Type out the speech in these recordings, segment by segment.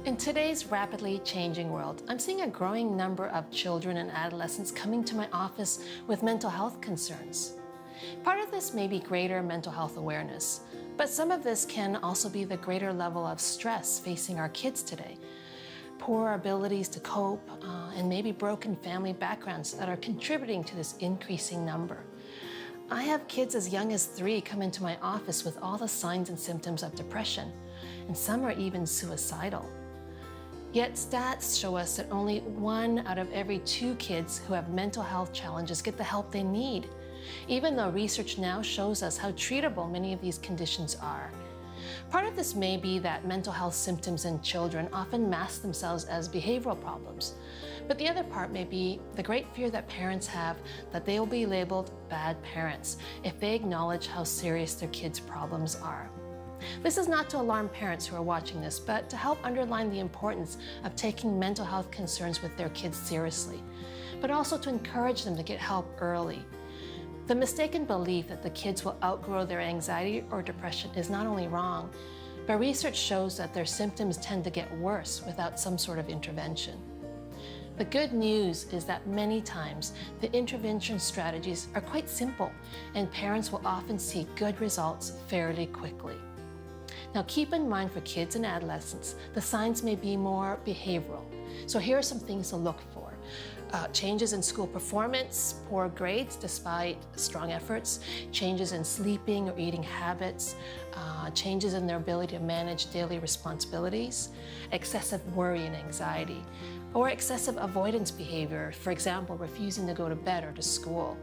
In today's rapidly changing world, I'm seeing a growing number of children and adolescents coming to my office with mental health concerns. Part of this may be greater mental health awareness, but some of this can also be the greater level of stress facing our kids today. Poor abilities to cope, and maybe broken family backgrounds that are contributing to this increasing number. I have kids as young as 3 come into my office with all the signs and symptoms of depression, and some are even suicidal. Yet stats show us that only 1 out of every 2 kids who have mental health challenges get the help they need, even though research now shows us how treatable many of these conditions are. Part of this may be that mental health symptoms in children often mask themselves as behavioral problems, but the other part may be the great fear that parents have that they will be labeled bad parents if they acknowledge how serious their kids' problems are. This is not to alarm parents who are watching this, but to help underline the importance of taking mental health concerns with their kids seriously, but also to encourage them to get help early. The mistaken belief that the kids will outgrow their anxiety or depression is not only wrong, but research shows that their symptoms tend to get worse without some sort of intervention. The good news is that many times the intervention strategies are quite simple, and parents will often see good results fairly quickly. Now, keep in mind for kids and adolescents, the signs may be more behavioral. So here are some things to look for. Changes in school performance, poor grades despite strong efforts, changes in sleeping or eating habits, changes in their ability to manage daily responsibilities, excessive worry and anxiety, or excessive avoidance behavior, for example, refusing to go to bed or to school,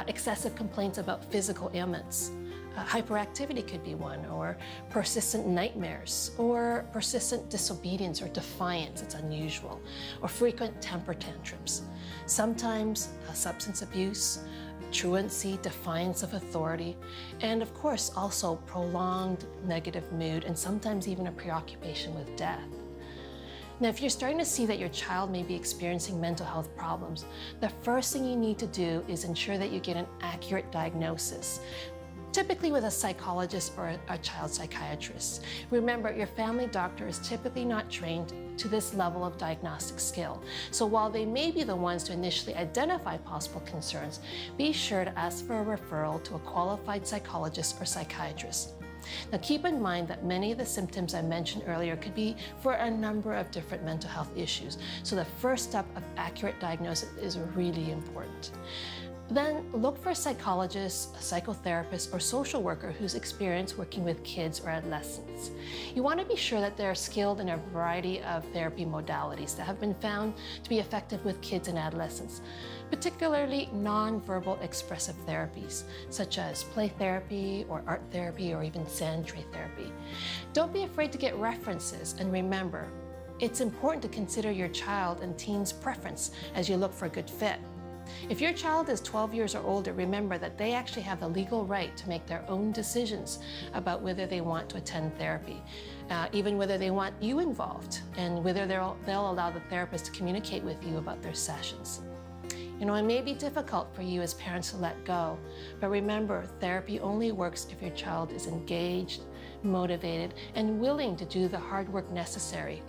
excessive complaints about physical ailments. Hyperactivity could be one, or persistent nightmares, or persistent disobedience or defiance, it's unusual, or frequent temper tantrums. Sometimes substance abuse, truancy, defiance of authority, and of course also prolonged negative mood and sometimes even a preoccupation with death. Now, if you're starting to see that your child may be experiencing mental health problems, the first thing you need to do is ensure that you get an accurate diagnosis, typically with a psychologist or a child psychiatrist. Remember, your family doctor is typically not trained to this level of diagnostic skill. So while they may be the ones to initially identify possible concerns, be sure to ask for a referral to a qualified psychologist or psychiatrist. Now, keep in mind that many of the symptoms I mentioned earlier could be for a number of different mental health issues. So the first step of accurate diagnosis is really important. Then look for a psychologist, a psychotherapist, or social worker who's experienced working with kids or adolescents. You want to be sure that they're skilled in a variety of therapy modalities that have been found to be effective with kids and adolescents, particularly nonverbal expressive therapies, such as play therapy or art therapy or even sand tray therapy. Don't be afraid to get references, and remember, it's important to consider your child and teen's preference as you look for a good fit. If your child is 12 years or older, remember that they actually have the legal right to make their own decisions about whether they want to attend therapy, even whether they want you involved, and whether they'll allow the therapist to communicate with you about their sessions. You know, it may be difficult for you as parents to let go, but remember, therapy only works if your child is engaged, motivated, and willing to do the hard work necessary.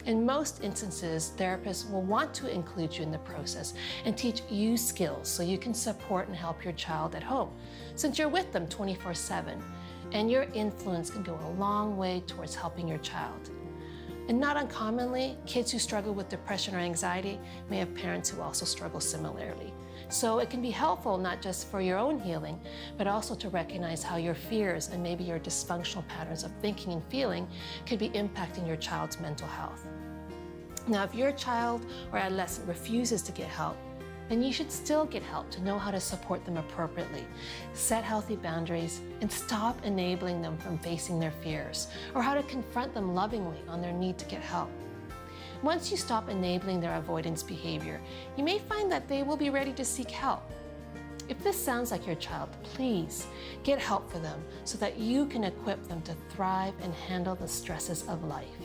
In most instances, therapists will want to include you in the process and teach you skills so you can support and help your child at home, since you're with them 24/7, and your influence can go a long way towards helping your child. And not uncommonly, kids who struggle with depression or anxiety may have parents who also struggle similarly. So it can be helpful not just for your own healing, but also to recognize how your fears and maybe your dysfunctional patterns of thinking and feeling could be impacting your child's mental health. Now, if your child or adolescent refuses to get help, then you should still get help to know how to support them appropriately, set healthy boundaries, and stop enabling them from facing their fears, or how to confront them lovingly on their need to get help. Once you stop enabling their avoidance behavior, you may find that they will be ready to seek help. If this sounds like your child, please get help for them so that you can equip them to thrive and handle the stresses of life.